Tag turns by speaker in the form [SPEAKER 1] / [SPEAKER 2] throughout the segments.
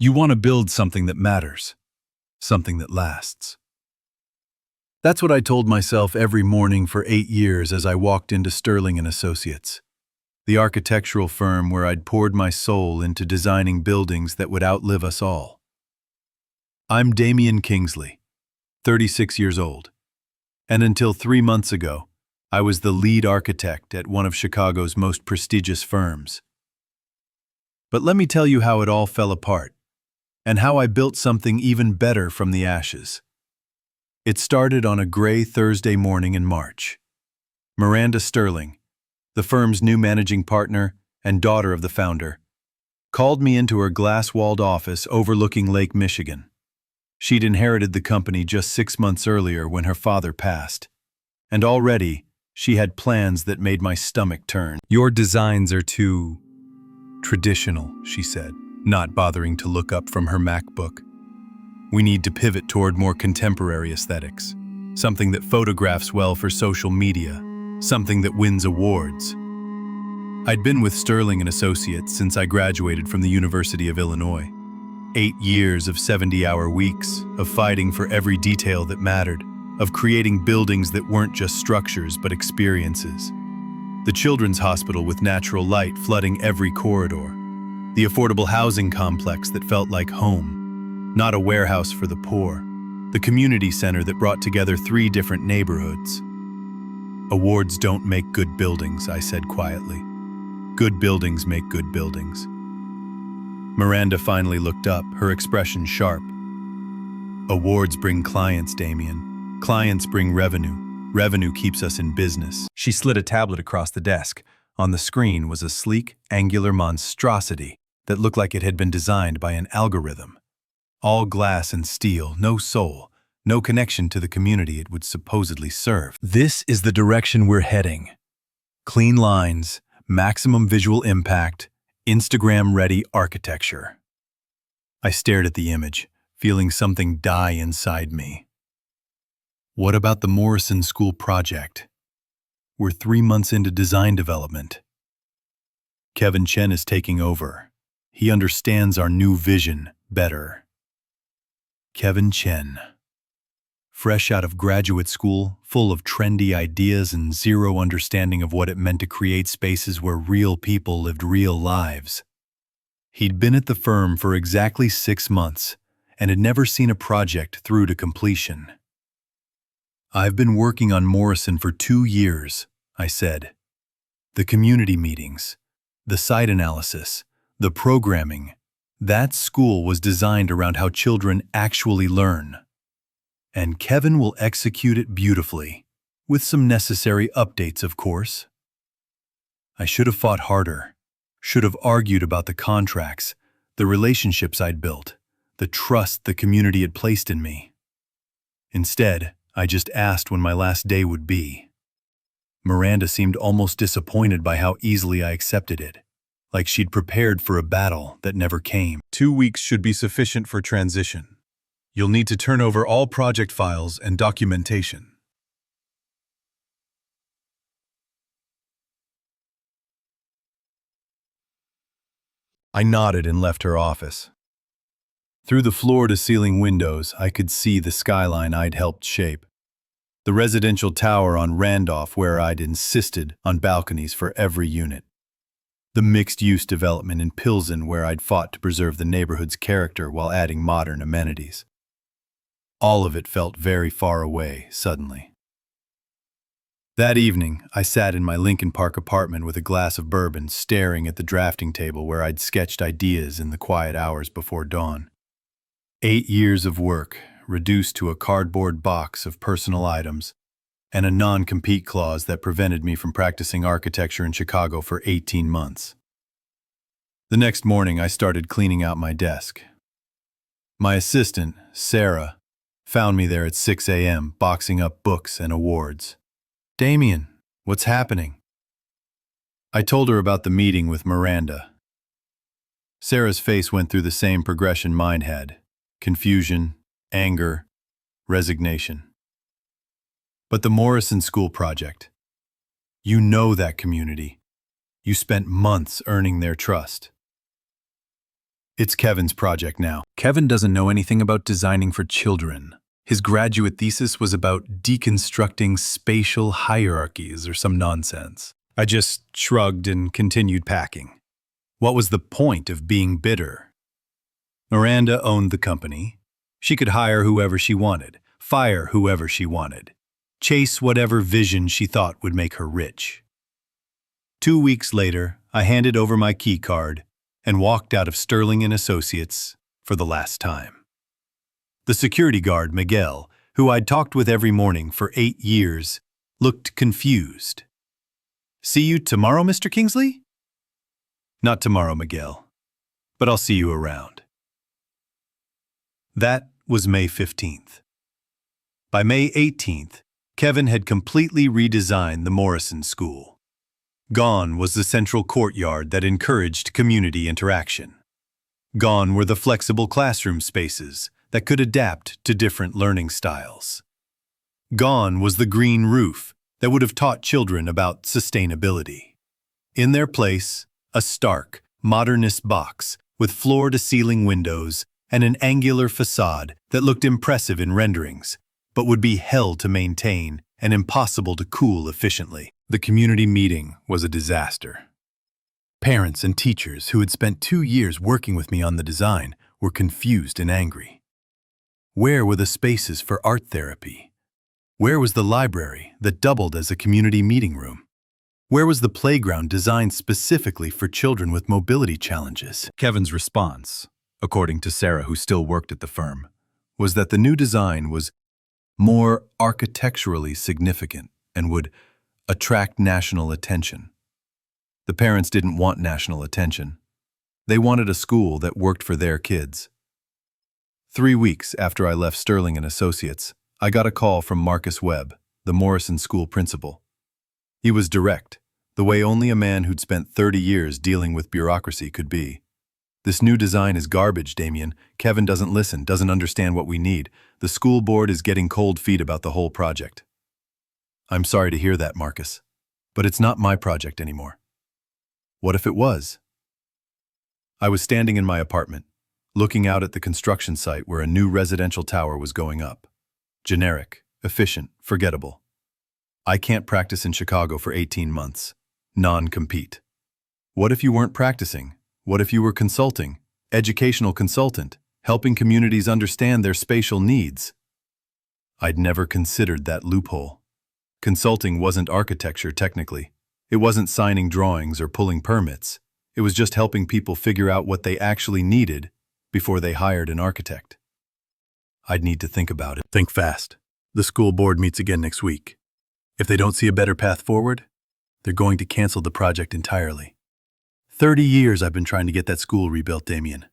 [SPEAKER 1] You want to build something that matters, something that lasts. That's what I told myself every morning for 8 years as I walked into Sterling & Associates, the architectural firm where I'd poured my soul into designing buildings that would outlive us all. I'm Damian Kingsley, 36 years old, and until 3 months ago, I was the lead architect at one of Chicago's most prestigious firms. But let me tell you how it all fell apart, and how I built something even better from the ashes. It started on a gray Thursday morning in March. Miranda Sterling, the firm's new managing partner and daughter of the founder, called me into her glass-walled office overlooking Lake Michigan. She'd inherited the company just 6 months earlier when her father passed, and already she had plans that made my stomach turn. "Your designs are too traditional," she said, not bothering to look up from her MacBook. "We need to pivot toward more contemporary aesthetics, something that photographs well for social media, something that wins awards." I'd been with Sterling & Associates since I graduated from the University of Illinois. 8 years of 70-hour weeks, of fighting for every detail that mattered, of creating buildings that weren't just structures but experiences. The children's hospital with natural light flooding every corridor. The affordable housing complex that felt like home, not a warehouse for the poor. The community center that brought together 3 different neighborhoods. "Awards don't make good buildings," I said quietly. "Good buildings make good buildings." Miranda finally looked up, her expression sharp. "Awards bring clients, Damien. Clients bring revenue. Revenue keeps us in business." She slid a tablet across the desk. On the screen was a sleek, angular monstrosity that looked like it had been designed by an algorithm. All glass and steel, no soul, no connection to the community it would supposedly serve. "This is the direction we're heading. Clean lines, maximum visual impact, Instagram-ready architecture." I stared at the image, feeling something die inside me. "What about the Morrison School project? We're 3 months into design development. Kevin Chen is taking over. He understands our new vision better." Kevin Chen. Fresh out of graduate school, full of trendy ideas and zero understanding of what it meant to create spaces where real people lived real lives. He'd been at the firm for exactly 6 months and had never seen a project through to completion. "I've been working on Morrison for 2 years, I said. "The community meetings, the site analysis, the programming, that school was designed around how children actually learn. And Kevin will execute it beautifully, with some necessary updates, of course." I should have fought harder, should have argued about the contracts, the relationships I'd built, the trust the community had placed in me. Instead, I just asked when my last day would be. Miranda seemed almost disappointed by how easily I accepted it, like she'd prepared for a battle that never came. "2 weeks should be sufficient for transition. You'll need to turn over all project files and documentation." I nodded and left her office. Through the floor-to-ceiling windows, I could see the skyline I'd helped shape. The residential tower on Randolph where I'd insisted on balconies for every unit. The mixed-use development in Pilsen where I'd fought to preserve the neighborhood's character while adding modern amenities. All of it felt very far away, suddenly. That evening, I sat in my Lincoln Park apartment with a glass of bourbon, staring at the drafting table where I'd sketched ideas in the quiet hours before dawn. 8 years of work, reduced to a cardboard box of personal items, and a non-compete clause that prevented me from practicing architecture in Chicago for 18 months. The next morning, I started cleaning out my desk. My assistant, Sarah, found me there at 6 a.m., boxing up books and awards. "Damien, what's happening?" I told her about the meeting with Miranda. Sarah's face went through the same progression mine had: confusion, anger, resignation. "But the Morrison School project. You know that community. You spent months earning their trust." It's Kevin's project now. Kevin doesn't know anything about designing for children. His graduate thesis was about deconstructing spatial hierarchies or some nonsense. I just shrugged and continued packing. What was the point of being bitter? Miranda owned the company. She could hire whoever she wanted, fire whoever she wanted, chase whatever vision she thought would make her rich. 2 weeks later, I handed over my key card and walked out of Sterling & Associates for the last time. The security guard, Miguel, who I'd talked with every morning for 8 years, looked confused. "See you tomorrow, Mr. Kingsley?" "Not tomorrow, Miguel, but I'll see you around." That was May 15th. By May 18th, Kevin had completely redesigned the Morrison School. Gone was the central courtyard that encouraged community interaction. Gone were the flexible classroom spaces that could adapt to different learning styles. Gone was the green roof that would have taught children about sustainability. In their place, a stark, modernist box with floor-to-ceiling windows and an angular facade that looked impressive in renderings, but would be hell to maintain and impossible to cool efficiently. The community meeting was a disaster. Parents and teachers who had spent 2 years working with me on the design were confused and angry. Where were the spaces for art therapy? Where was the library that doubled as a community meeting room? Where was the playground designed specifically for children with mobility challenges? Kevin's response, according to Sarah, who still worked at the firm, was that the new design was more architecturally significant and would attract national attention. The parents didn't want national attention. They wanted a school that worked for their kids. 3 weeks after I left Sterling & Associates, I got a call from Marcus Webb, the Morrison School principal. He was direct, the way only a man who'd spent 30 years dealing with bureaucracy could be. "This new design is garbage, Damien. Kevin doesn't listen, doesn't understand what we need. The school board is getting cold feet about the whole project." "I'm sorry to hear that, Marcus, but it's not my project anymore." What if it was? I was standing in my apartment, looking out at the construction site where a new residential tower was going up. Generic, efficient, forgettable. I can't practice in Chicago for 18 months. Non-compete. What if you weren't practicing? What if you were consulting, educational consultant, helping communities understand their spatial needs? I'd never considered that loophole. Consulting wasn't architecture, technically. It wasn't signing drawings or pulling permits. It was just helping people figure out what they actually needed before they hired an architect. I'd need to think about it. Think fast. The school board meets again next week. If they don't see a better path forward, they're going to cancel the project entirely. 30 years I've been trying to get that school rebuilt, Damien.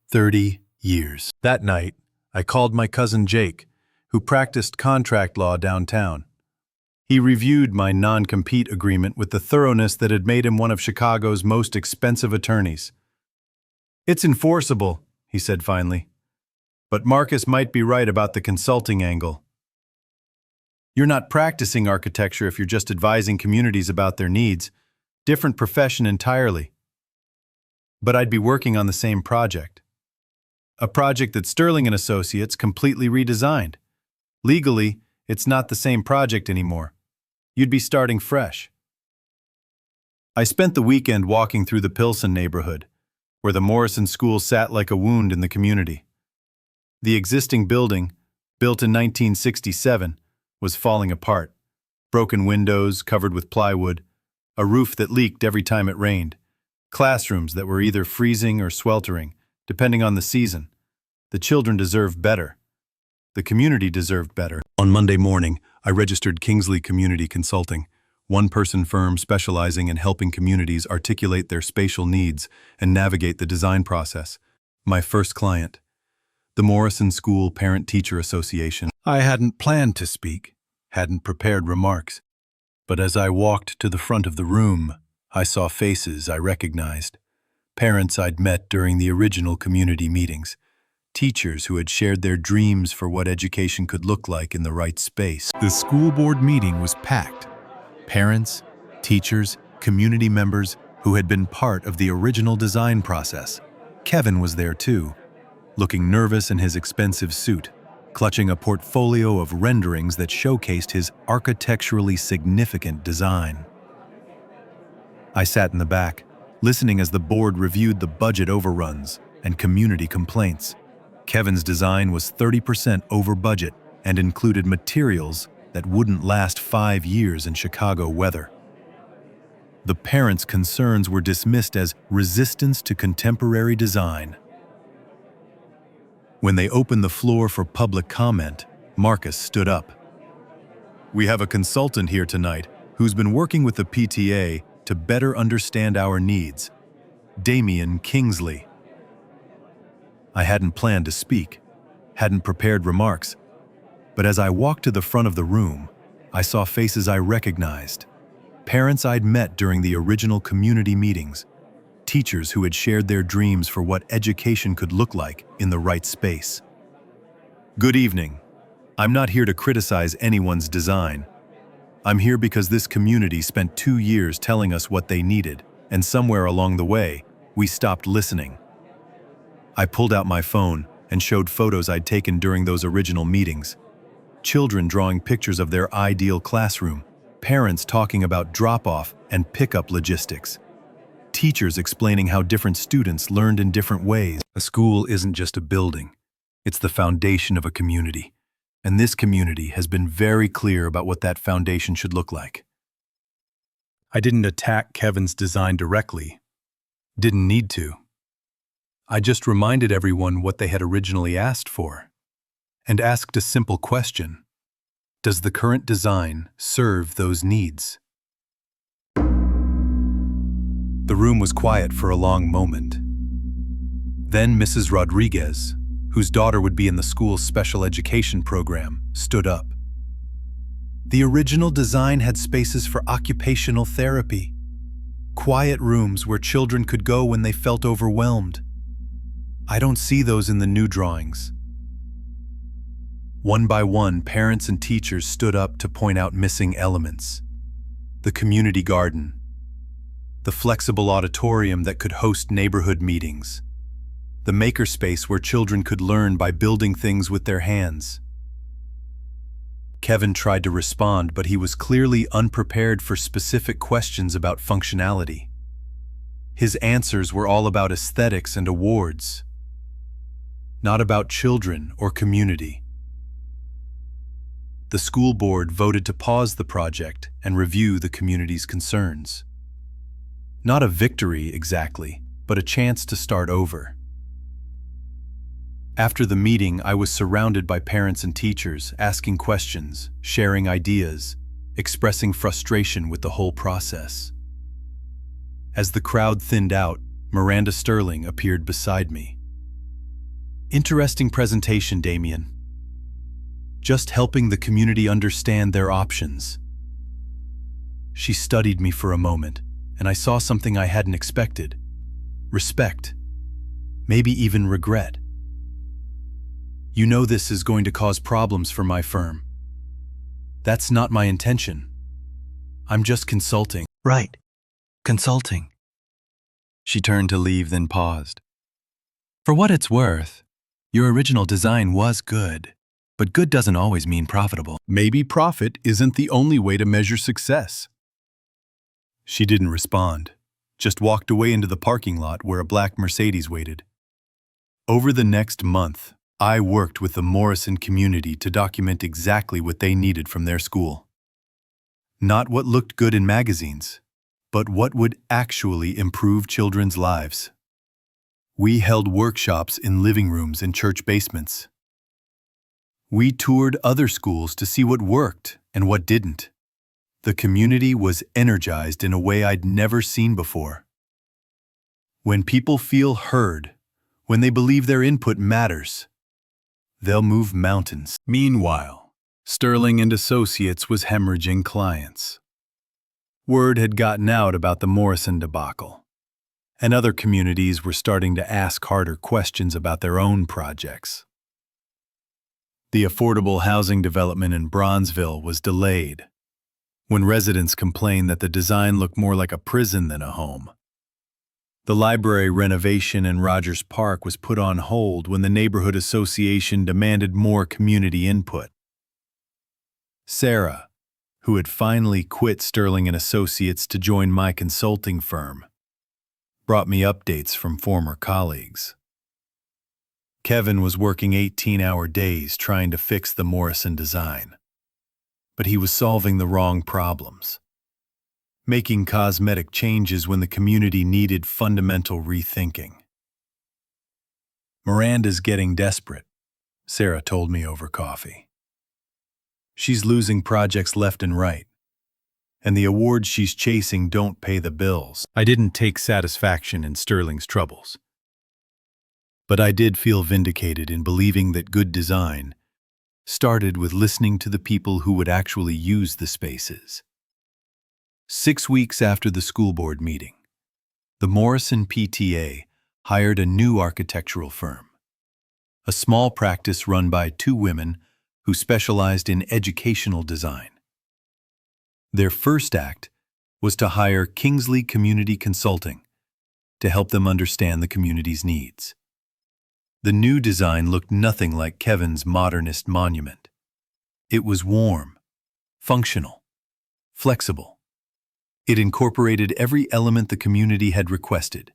[SPEAKER 1] 30 years. That night, I called my cousin Jake, who practiced contract law downtown. He reviewed my non-compete agreement with the thoroughness that had made him one of Chicago's most expensive attorneys. "It's enforceable," he said finally. "But Marcus might be right about the consulting angle. You're not practicing architecture if you're just advising communities about their needs. Different profession entirely. But I'd be working on the same project. A project that Sterling & Associates completely redesigned. Legally, it's not the same project anymore. You'd be starting fresh." I spent the weekend walking through the Pilsen neighborhood, where the Morrison School sat like a wound in the community. The existing building, built in 1967, was falling apart. Broken windows covered with plywood, a roof that leaked every time it rained, classrooms that were either freezing or sweltering, depending on the season. The children deserved better. The community deserved better. On Monday morning, I registered Kingsley Community Consulting, one-person firm specializing in helping communities articulate their spatial needs and navigate the design process. My first client, the Morrison School Parent-Teacher Association. I hadn't planned to speak, hadn't prepared remarks, but as I walked to the front of the room, I saw faces I recognized, parents I'd met during the original community meetings, teachers who had shared their dreams for what education could look like in the right space. The school board meeting was packed. Parents, teachers, community members who had been part of the original design process. Kevin was there too, looking nervous in his expensive suit, clutching a portfolio of renderings that showcased his architecturally significant design. I sat in the back, listening as the board reviewed the budget overruns and community complaints. Kevin's design was 30% over budget and included materials that wouldn't last 5 years in Chicago weather. The parents' concerns were dismissed as resistance to contemporary design. When they opened the floor for public comment, Marcus stood up. "We have a consultant here tonight who's been working with the PTA to better understand our needs. Damian Kingsley." I hadn't planned to speak, hadn't prepared remarks, but as I walked to the front of the room, I saw faces I recognized. Parents I'd met during the original community meetings, teachers who had shared their dreams for what education could look like in the right space. "Good evening. I'm not here to criticize anyone's design. I'm here because this community spent 2 years telling us what they needed, and somewhere along the way, we stopped listening." I pulled out my phone and showed photos I'd taken during those original meetings. Children drawing pictures of their ideal classroom, parents talking about drop-off and pick-up logistics, teachers explaining how different students learned in different ways. A school isn't just a building, it's the foundation of a community, and this community has been very clear about what that foundation should look like. I didn't attack Kevin's design directly, didn't need to. I just reminded everyone what they had originally asked for, and asked a simple question: does the current design serve those needs? The room was quiet for a long moment. Then Mrs. Rodriguez, whose daughter would be in the school's special education program, stood up. The original design had spaces for occupational therapy, quiet rooms where children could go when they felt overwhelmed. I don't see those in the new drawings. One by one, parents and teachers stood up to point out missing elements. The community garden, the flexible auditorium that could host neighborhood meetings, the makerspace where children could learn by building things with their hands. Kevin tried to respond, but he was clearly unprepared for specific questions about functionality. His answers were all about aesthetics and awards, not about children or community. The school board voted to pause the project and review the community's concerns. Not a victory exactly, but a chance to start over. After the meeting, I was surrounded by parents and teachers, asking questions, sharing ideas, expressing frustration with the whole process. As the crowd thinned out, Miranda Sterling appeared beside me. "Interesting presentation, Damian. Just helping the community understand their options." She studied me for a moment, and I saw something I hadn't expected: respect, maybe even regret. "You know this is going to cause problems for my firm. That's not my intention. I'm just consulting." "Right, consulting." She turned to leave, then paused. "For what it's worth, your original design was good. But good doesn't always mean profitable." "Maybe profit isn't the only way to measure success." She didn't respond, just walked away into the parking lot where a black Mercedes waited. Over the next month, I worked with the Morrison community to document exactly what they needed from their school. Not what looked good in magazines, but what would actually improve children's lives. We held workshops in living rooms and church basements. We toured other schools to see what worked and what didn't. The community was energized in a way I'd never seen before. When people feel heard, when they believe their input matters, they'll move mountains. Meanwhile, Sterling and Associates was hemorrhaging clients. Word had gotten out about the Morrison debacle, and other communities were starting to ask harder questions about their own projects. The affordable housing development in Bronzeville was delayed when residents complained that the design looked more like a prison than a home. The library renovation in Rogers Park was put on hold when the neighborhood association demanded more community input. Sarah, who had finally quit Sterling and Associates to join my consulting firm, brought me updates from former colleagues. Kevin was working 18-hour days trying to fix the Morrison design, but he was solving the wrong problems, making cosmetic changes when the community needed fundamental rethinking. Miranda's getting desperate, Sarah told me over coffee. She's losing projects left and right, and the awards she's chasing don't pay the bills. I didn't take satisfaction in Sterling's troubles, but I did feel vindicated in believing that good design started with listening to the people who would actually use the spaces. 6 weeks after the school board meeting, the Morrison PTA hired a new architectural firm, a small practice run by 2 women who specialized in educational design. Their first act was to hire Kingsley Community Consulting to help them understand the community's needs. The new design looked nothing like Kevin's modernist monument. It was warm, functional, flexible. It incorporated every element the community had requested,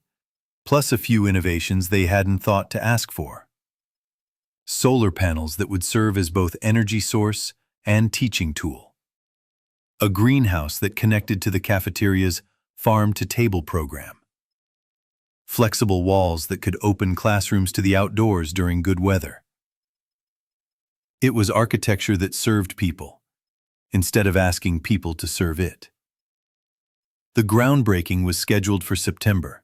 [SPEAKER 1] plus a few innovations they hadn't thought to ask for. Solar panels that would serve as both energy source and teaching tool. A greenhouse that connected to the cafeteria's farm-to-table program. Flexible walls that could open classrooms to the outdoors during good weather. It was architecture that served people, instead of asking people to serve it. The groundbreaking was scheduled for September.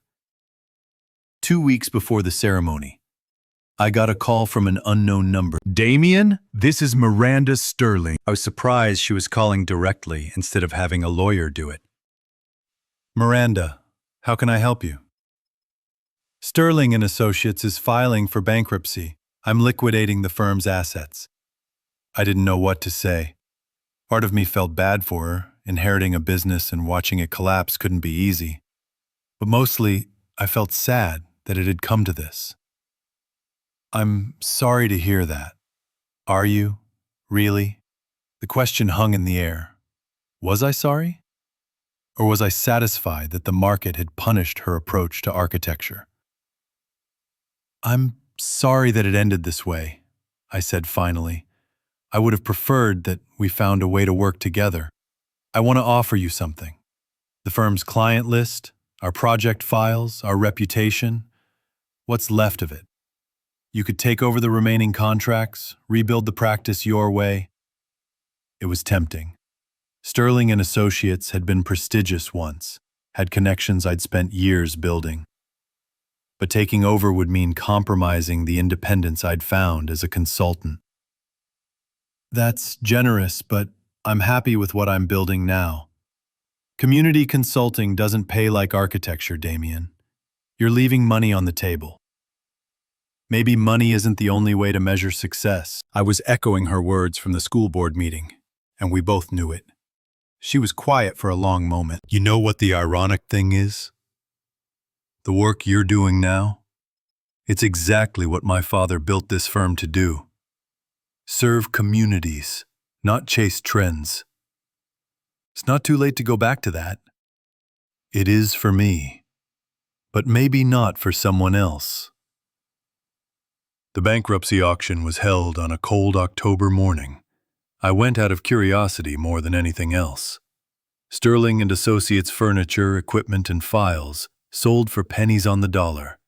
[SPEAKER 1] 2 weeks before the ceremony, I got a call from an unknown number. "Damien, this is Miranda Sterling." I was surprised she was calling directly instead of having a lawyer do it. "Miranda, how can I help you?" "Sterling and Associates is filing for bankruptcy. I'm liquidating the firm's assets." I didn't know what to say. Part of me felt bad for her. Inheriting a business and watching it collapse couldn't be easy. But mostly, I felt sad that it had come to this. "I'm sorry to hear that." "Are you? Really?" The question hung in the air. Was I sorry? Or was I satisfied that the market had punished her approach to architecture? "I'm sorry that it ended this way," I said finally. "I would have preferred that we found a way to work together. I want to offer you something. The firm's client list, our project files, our reputation, what's left of it. You could take over the remaining contracts, rebuild the practice your way." It was tempting. Sterling and Associates had been prestigious once, had connections I'd spent years building. But taking over would mean compromising the independence I'd found as a consultant. "That's generous, but I'm happy with what I'm building now. Community consulting doesn't pay like architecture, Damien. You're leaving money on the table." Maybe money isn't the only way to measure success. I was echoing her words from the school board meeting, and we both knew it. She was quiet for a long moment. "You know what the ironic thing is? The work you're doing now, it's exactly what my father built this firm to do. Serve communities, not chase trends. It's not too late to go back to that. It is for me, but maybe not for someone else." The bankruptcy auction was held on a cold October morning. I went out of curiosity more than anything else. Sterling and Associates furniture, equipment, and files sold for pennies on the dollar.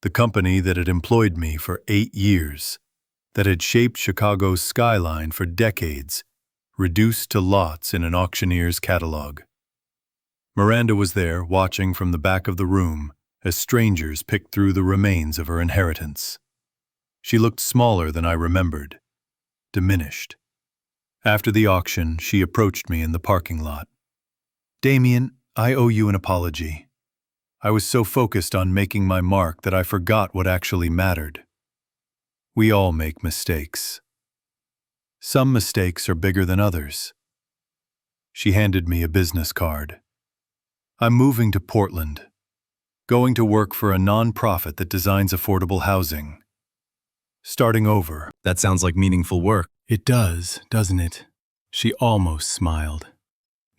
[SPEAKER 1] The company that had employed me for 8 years, that had shaped Chicago's skyline for decades, reduced to lots in an auctioneer's catalog. Miranda was there, watching from the back of the room as strangers picked through the remains of her inheritance. She looked smaller than I remembered, diminished. After the auction, she approached me in the parking lot. "Damien, I owe you an apology. I was so focused on making my mark that I forgot what actually mattered. We all make mistakes. Some mistakes are bigger than others." She handed me a business card. "I'm moving to Portland. Going to work for a non-profit that designs affordable housing. Starting over.
[SPEAKER 2] That sounds like meaningful work.
[SPEAKER 1] It does, doesn't it? She almost smiled.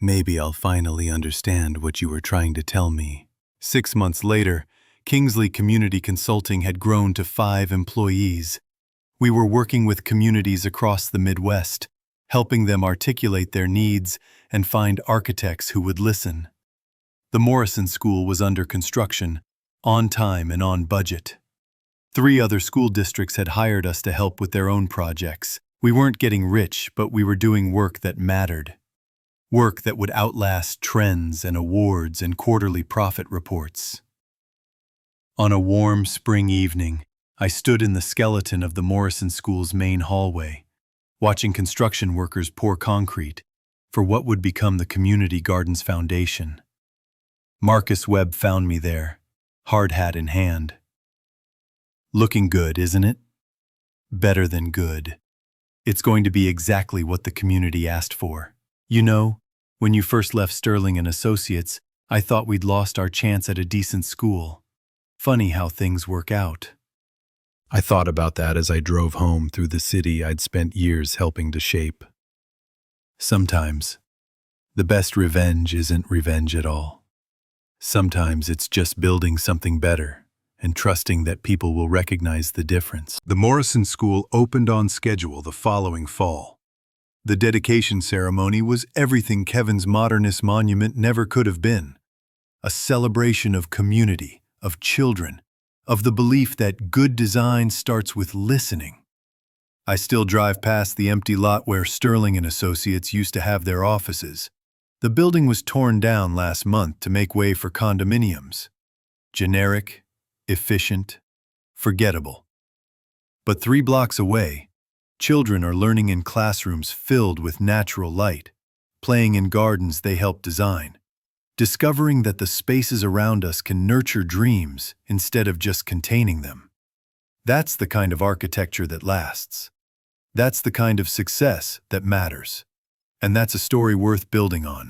[SPEAKER 1] Maybe I'll finally understand what you were trying to tell me. 6 months later, Kingsley Community Consulting had grown to 5 employees. We were working with communities across the Midwest, helping them articulate their needs and find architects who would listen. The Morrison School was under construction, on time and on budget. 3 other school districts had hired us to help with their own projects. We weren't getting rich, but we were doing work that mattered. Work that would outlast trends and awards and quarterly profit reports. On a warm spring evening, I stood in the skeleton of the Morrison School's main hallway, watching construction workers pour concrete for what would become the community garden's foundation. Marcus Webb found me there, hard hat in hand. Looking good, isn't it? Better than good. It's going to be exactly what the community asked for. You know, when you first left Sterling and Associates, I thought we'd lost our chance at a decent school. Funny how things work out. I thought about that as I drove home through the city I'd spent years helping to shape. Sometimes, the best revenge isn't revenge at all. Sometimes it's just building something better and trusting that people will recognize the difference. The Morrison School opened on schedule the following fall. The dedication ceremony was everything Kevin's modernist monument never could have been. A celebration of community, of children, of the belief that good design starts with listening. I still drive past the empty lot where Sterling and Associates used to have their offices. The building was torn down last month to make way for condominiums. Generic, efficient, forgettable. But 3 blocks away, children are learning in classrooms filled with natural light, playing in gardens they helped design, discovering that the spaces around us can nurture dreams instead of just containing them. That's the kind of architecture that lasts. That's the kind of success that matters. And that's a story worth building on.